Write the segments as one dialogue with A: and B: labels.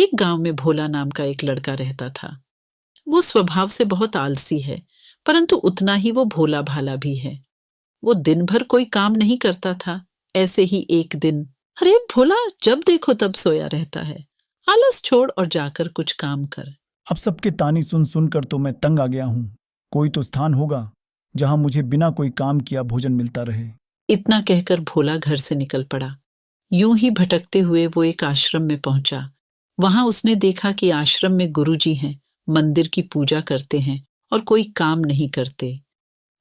A: एक गांव में भोला नाम का एक लड़का रहता था। वो स्वभाव से बहुत आलसी है, परंतु उतना ही वो भोला भाला भी है। वो दिन भर कोई काम नहीं करता था। ऐसे ही एक दिन, अरे भोला जब देखो तब सोया रहता है, आलस छोड़ और जाकर कुछ काम कर।
B: अब सबके तानी सुन सुनकर तो मैं तंग आ गया हूँ। कोई तो स्थान होगा जहां मुझे बिना कोई काम किया भोजन मिलता रहे।
A: इतना कहकर भोला घर से निकल पड़ा। यूं ही भटकते हुए वो एक आश्रम में पहुंचा। वहां उसने देखा कि आश्रम में गुरुजी हैं, मंदिर की पूजा करते हैं और कोई काम नहीं करते।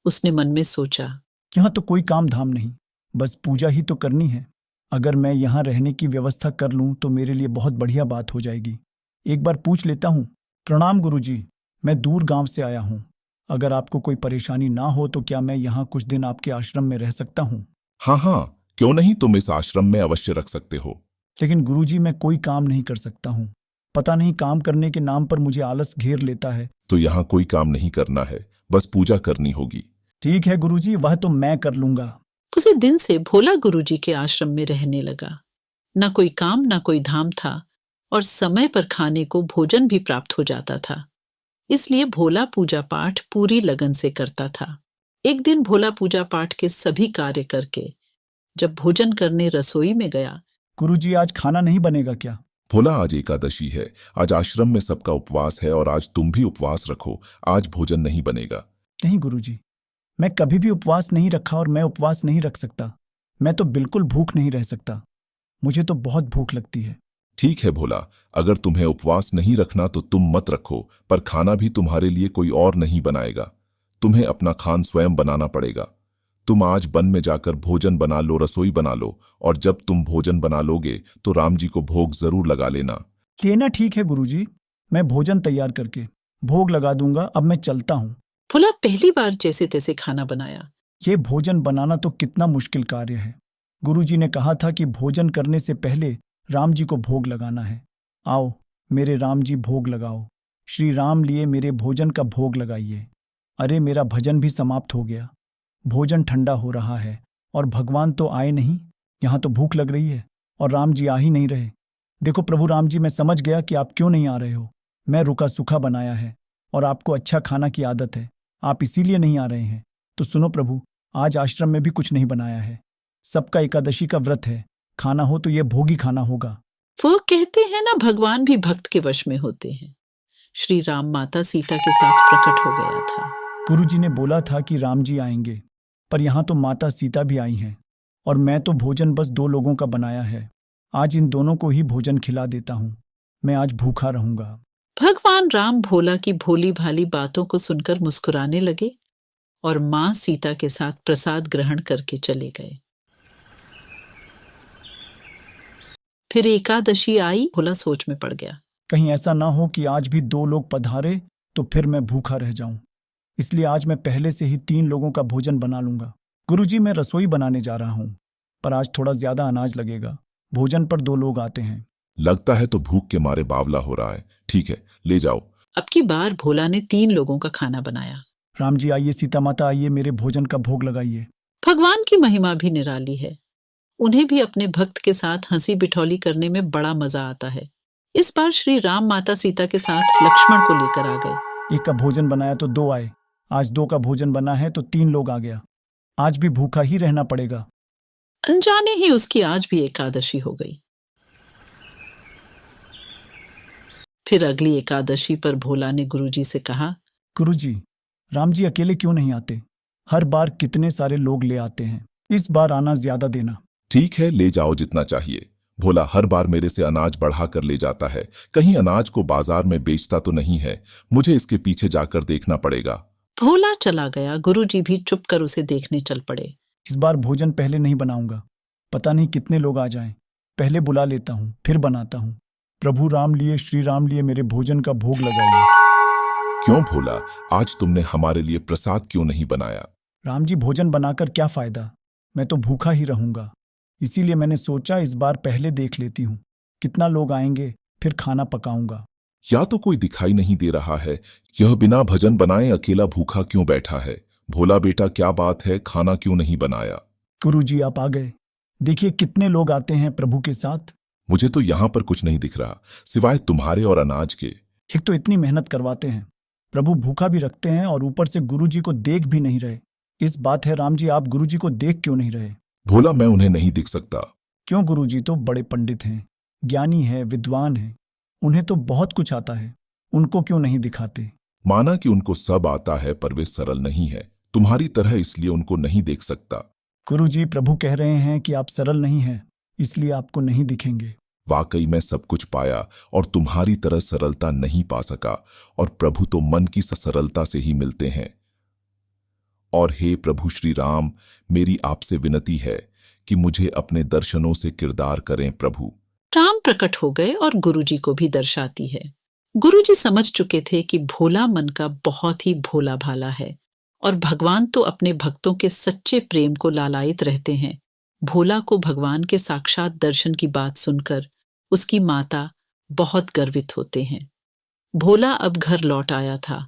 A: उसने मन में सोचा,
B: यहाँ तो कोई काम धाम नहीं, बस पूजा ही तो करनी है। अगर मैं यहाँ रहने की व्यवस्था कर लूँ तो मेरे लिए बहुत बढ़िया बात हो जाएगी। एक बार पूछ लेता हूँ। प्रणाम गुरुजी, मैं दूर गांव से आया हूँ। अगर आपको कोई परेशानी ना हो तो क्या मैं यहाँ कुछ दिन आपके आश्रम में रह सकता हूँ?
C: हाँ हाँ, क्यों नहीं, तुम इस आश्रम में अवश्य रख सकते हो।
B: लेकिन गुरुजी मैं कोई काम नहीं कर सकता हूँ। पता नहीं काम करने के नाम पर मुझे आलस घेर लेता है।
C: तो यहाँ कोई काम नहीं करना है, बस पूजा करनी होगी।
B: ठीक है गुरुजी, वह तो मैं कर लूंगा।
A: उसी दिन से भोला गुरुजी के आश्रम में रहने लगा। न कोई काम न कोई धाम था और समय पर खाने को भोजन भी प्राप्त हो जाता था। इसलिए भोला पूजा पाठ पूरी लगन से करता था। एक दिन भोला पूजा पाठ के सभी कार्य करके जब भोजन करने रसोई में गया।
B: गुरुजी आज खाना नहीं बनेगा क्या?
C: भोला, आज एकादशी है, आज आश्रम में सबका उपवास है और आज तुम भी उपवास रखो, आज भोजन नहीं बनेगा।
B: नहीं गुरुजी, मैं कभी भी उपवास नहीं रखा और मैं उपवास नहीं रख सकता। मैं तो बिल्कुल भूख नहीं रह सकता। मुझे तो बहुत भूख लगती है।
C: ठीक है भोला, अगर तुम्हें उपवास नहीं रखना तो तुम मत रखो, पर खाना भी तुम्हारे लिए कोई और नहीं बनाएगा। तुम्हें अपना खान स्वयं बनाना पड़ेगा। तुम आज वन में जाकर भोजन बना लो, रसोई बना लो, और जब तुम भोजन बना लोगे तो राम जी को भोग जरूर लगा लेना।
B: ठीक है गुरुजी, मैं भोजन तैयार करके भोग लगा दूंगा। अब मैं चलता हूँ।
A: भोला पहली बार जैसे तैसे खाना बनाया।
B: ये भोजन बनाना तो कितना मुश्किल कार्य है। गुरुजी ने कहा था कि भोजन करने से पहले राम जी को भोग लगाना है। आओ मेरे राम जी, भोग लगाओ। श्री राम लिए मेरे भोजन का भोग लगाइए। अरे मेरा भजन भी समाप्त हो गया। भोजन ठंडा हो रहा है और भगवान तो आए नहीं। यहाँ तो भूख लग रही है और राम जी आ ही नहीं रहे। देखो प्रभु राम जी, मैं समझ गया कि आप क्यों नहीं आ रहे हो। मैं रुका सूखा बनाया है और आपको अच्छा खाना की आदत है, आप इसीलिए नहीं आ रहे हैं। तो सुनो प्रभु, आज आश्रम में भी कुछ नहीं बनाया है। सबका एकादशी का व्रत है। खाना हो तो ये भोगी खाना होगा।
A: वो कहते हैं ना, भगवान भी भक्त के वश में होते हैं। श्री राम माता सीता के साथ प्रकट हो गया था।
B: गुरुजी ने बोला था कि राम जी आएंगे, पर यहाँ तो माता सीता भी आई हैं और मैं तो भोजन बस 2 लोगों का बनाया है। आज इन दोनों को ही भोजन खिला देता हूँ। मैं आज भूखा रहूंगा।
A: भगवान राम भोला की भोली भाली बातों को सुनकर मुस्कुराने लगे और मां सीता के साथ प्रसाद ग्रहण करके चले गए। फिर एकादशी आई। भोला सोच में पड़ गया।
B: कहीं ऐसा ना हो कि आज भी 2 लोग पधारे तो फिर मैं भूखा रह जाऊं। इसलिए आज मैं पहले से ही 3 लोगों का भोजन बना लूंगा। गुरुजी, मैं रसोई बनाने जा रहा हूँ, पर आज थोड़ा ज्यादा अनाज लगेगा। भोजन पर 2 लोग आते हैं।
C: लगता है तो भूख के मारे बावला हो रहा है। ठीक है, ले जाओ।
A: अब की बार भोला ने 3 लोगों का खाना बनाया।
B: राम जी आइए, सीता माता आइए, मेरे भोजन का भोग लगाइए।
A: भगवान की महिमा भी निराली है। उन्हें भी अपने भक्त के साथ हंसी बिठौली करने में बड़ा मजा आता है। इस बार श्री राम माता सीता के साथ लक्ष्मण को लेकर आ गए।
B: एक का भोजन बनाया तो 2 आए। आज 2 का भोजन बना है तो 3 लोग आ गया। आज भी भूखा ही रहना पड़ेगा।
A: अनजाने ही उसकी आज भी एकादशी हो गई। फिर अगली एकादशी पर भोला ने गुरुजी से कहा,
B: गुरुजी, राम जी अकेले क्यों नहीं आते? हर बार कितने सारे लोग ले आते हैं, इस बार आना ज्यादा देना।
C: ठीक है, ले जाओ जितना चाहिए। भोला हर बार मेरे से अनाज बढ़ा कर ले जाता है, कहीं अनाज को बाजार में बेचता तो नहीं है। मुझे इसके पीछे जाकर देखना पड़ेगा।
A: भोला चला गया। गुरुजी भी चुप कर उसे देखने चल पड़े।
B: इस बार भोजन पहले नहीं बनाऊंगा। पता नहीं कितने लोग आ जाएं। पहले बुला लेता हूँ, फिर बनाता हूँ। प्रभु राम लिए, श्री राम लिए मेरे भोजन का भोग लगाइए।
C: क्यों भोला, आज तुमने हमारे लिए प्रसाद क्यों नहीं बनाया?
B: राम जी, भोजन बनाकर क्या फायदा? मैं तो भूखा ही रहूंगा। इसीलिए मैंने सोचा इस बार पहले देख लेती हूँ कितना लोग आएंगे, फिर खाना पकाऊंगा।
C: या तो कोई दिखाई नहीं दे रहा है, यह बिना भजन बनाए अकेला भूखा क्यों बैठा है? भोला बेटा, क्या बात है, खाना क्यों नहीं बनाया?
B: गुरुजी आप आ गए। देखिए कितने लोग आते हैं प्रभु के साथ।
C: मुझे तो यहाँ पर कुछ नहीं दिख रहा सिवाय तुम्हारे और अनाज के।
B: एक तो इतनी मेहनत करवाते हैं, प्रभु भूखा भी रखते हैं और ऊपर से गुरुजी को देख भी नहीं रहे। इस बात है राम जी, आप गुरुजी को देख क्यों नहीं रहे?
C: भोला, मैं उन्हें नहीं दिख सकता।
B: क्यों? गुरुजी तो बड़े पंडित हैं, ज्ञानी है, विद्वान है, उन्हें तो बहुत कुछ आता है, उनको क्यों नहीं दिखाते?
C: माना कि उनको सब आता है पर वे सरल नहीं है तुम्हारी तरह, इसलिए उनको नहीं देख सकता।
B: गुरुजी, प्रभु कह रहे हैं कि आप सरल नहीं हैं, इसलिए आपको नहीं दिखेंगे।
C: वाकई मैं सब कुछ पाया और तुम्हारी तरह सरलता नहीं पा सका, और प्रभु तो मन की सरलता से ही मिलते हैं। और हे प्रभु श्री राम, मेरी आपसे विनती है कि मुझे अपने दर्शनों से किरदार करें प्रभु।
A: राम प्रकट हो गए और गुरुजी को भी दर्शाती है। गुरुजी समझ चुके थे कि भोला मन का बहुत ही भोला भाला है और भगवान तो अपने भक्तों के सच्चे प्रेम को लालायित रहते हैं। भोला को भगवान के साक्षात दर्शन की बात सुनकर उसकी माता बहुत गर्वित होते हैं। भोला अब घर लौट आया था।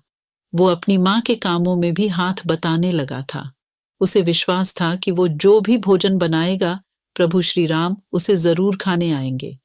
A: वो अपनी माँ के कामों में भी हाथ बटाने लगा था। उसे विश्वास था कि वो जो भी भोजन बनाएगा प्रभु श्री राम उसे जरूर खाने आएंगे।